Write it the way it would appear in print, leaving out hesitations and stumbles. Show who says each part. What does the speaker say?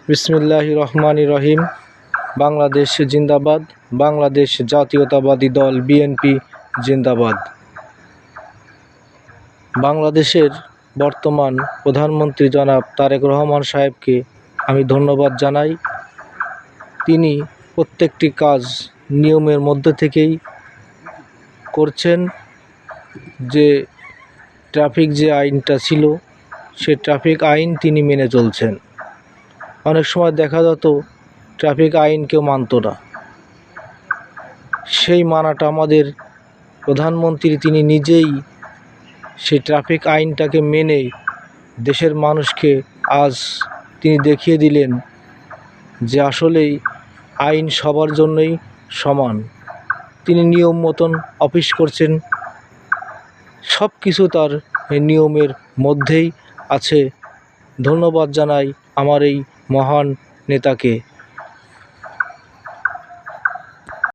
Speaker 1: বিসমিল্লাহির রহমানির রহিম। বাংলাদেশ জিন্দাবাদ। বাংলাদেশ জাতীয়তাবাদী দল বিএনপি জিন্দাবাদ। বাংলাদেশের বর্তমান প্রধানমন্ত্রী জনাব তারেক রহমান সাহেবকে আমি ধন্যবাদ জানাই। তিনি প্রত্যেকটি কাজ নিয়মের মধ্যে থেকেই করছেন। যে ট্রাফিক যে আইনটা ছিল, সে ট্রাফিক আইন তিনি মেনে চলছেন। অনেক সময় দেখা যেত ট্রাফিক আইন কেউ মানত না, সেই মানাটা আমাদের প্রধানমন্ত্রী তিনি নিজেই সেই ট্রাফিক আইনটাকে মেনে দেশের মানুষকে আজ তিনি দেখিয়ে দিলেন যে আসলেই আইন সবার জন্যই সমান। তিনি নিয়ম মতন অফিস করছেন, সব কিছু তার নিয়মের মধ্যেই আছে। ধন্যবাদ জানাই আমার এই মহান নেতাকে।